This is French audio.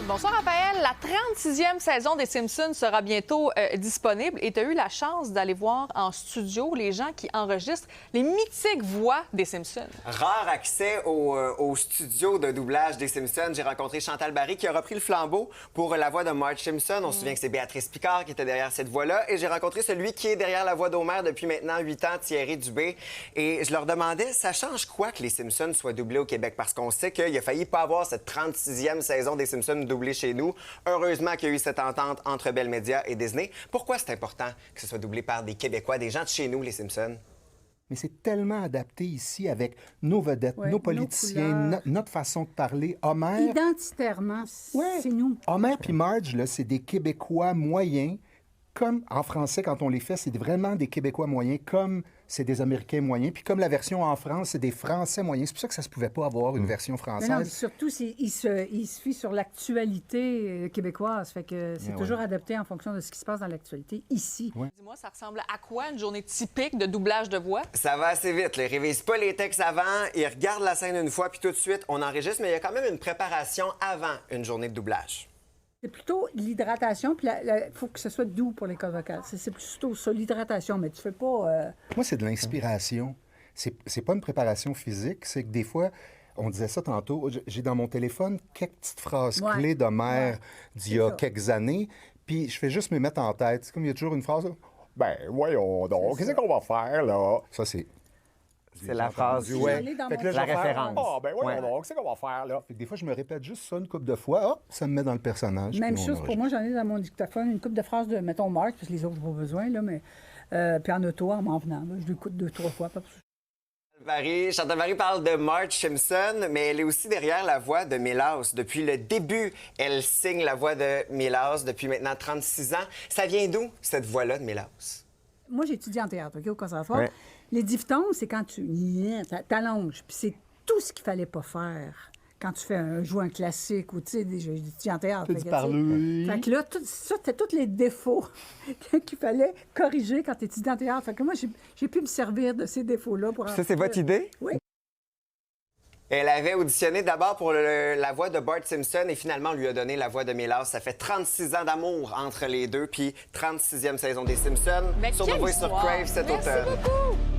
Bonsoir Raphaël. La 36e saison des Simpsons sera bientôt disponible et tu as eu la chance d'aller voir en studio les gens qui enregistrent les mythiques voix des Simpsons. Rare accès au studio de doublage des Simpsons. J'ai rencontré Chantal Barry qui a repris le flambeau pour la voix de Marge Simpson. On se souvient que c'est Béatrice Picard qui était derrière cette voix-là. Et j'ai rencontré celui qui est derrière la voix d'Homer depuis maintenant 8 ans, Thierry Dubé. Et je leur demandais, ça change quoi que les Simpsons soient doublés au Québec? Parce qu'on sait qu'il a failli pas avoir cette 36e saison des Simpsons doublée chez nous. Heureusement qu'il y a eu cette entente entre Bell Media et Disney. Pourquoi c'est important que ce soit doublé par des Québécois, des gens de chez nous, les Simpsons? Mais c'est tellement adapté ici avec nos vedettes, nos politiciens, notre façon de parler. Homer... Identitairement, c'est nous. Homer puis Marge, là, c'est des Québécois moyens. Comme en français, quand on les fait, c'est vraiment des Québécois moyens, comme c'est des Américains moyens. Puis comme la version en France, c'est des Français moyens. C'est pour ça que ça se pouvait pas avoir une version française. Mais non, surtout, il se fie sur l'actualité québécoise. Fait que c'est toujours adapté en fonction de ce qui se passe dans l'actualité ici. Ouais. Dis-moi, ça ressemble à quoi une journée typique de doublage de voix? Ça va assez vite. Là. Ils révisent pas les textes avant, ils regardent la scène une fois, puis tout de suite, on enregistre. Mais il y a quand même une préparation avant une journée de doublage. C'est plutôt l'hydratation, puis il faut que ce soit doux pour les cordes vocales. C'est plutôt ça, l'hydratation, mais tu fais pas... Moi, c'est de l'inspiration. C'est pas une préparation physique, c'est que des fois, on disait ça tantôt, j'ai dans mon téléphone quelques petites phrases clés d'Homer d'il y a quelques années, puis je fais juste me mettre en tête. C'est comme il y a toujours une phrase, « Ben, voyons donc, qu'est-ce qu'on va faire, là? » Ça, c'est la phrase, ouais. Fait que là, la référence. Ah, ben voyons donc, qu'est-ce qu'on va faire, là? Fait que des fois, je me répète juste ça une couple de fois, hop, ça me met dans le personnage. Même chose pour moi, j'en ai dans mon dictaphone une couple de phrases de, mettons, Marc, parce que les autres, je n'ai pas besoin, là, mais... puis en auto, en m'en venant, là, je l'écoute 2-3 fois. Chantal Barry parle de Marge Simpson, mais elle est aussi derrière la voix de Milhouse. Depuis le début, elle signe la voix de Milhouse depuis maintenant 36 ans. Ça vient d'où, cette voix-là de Milhouse? Moi, j'ai étudié en théâtre, OK, au conservatoire. Ouais. Les diphtongues, c'est quand tu t'allonges. Puis c'est tout ce qu'il fallait pas faire quand tu fais jouer un classique ou, tu sais, j'ai étudié en théâtre. Tu parles. Fait que là, ça, c'était tous les défauts qu'il fallait corriger quand tu étudies en théâtre. Fait que moi, j'ai pu me servir de ces défauts-là pour... Ça, c'est votre idée? Oui. Elle avait auditionné d'abord pour la voix de Bart Simpson et finalement, on lui a donné la voix de Milhouse. Ça fait 36 ans d'amour entre les deux, puis 36e saison des Simpsons. Mais sur The quelle Voice of histoire! Crave cet Merci automne. beaucoup!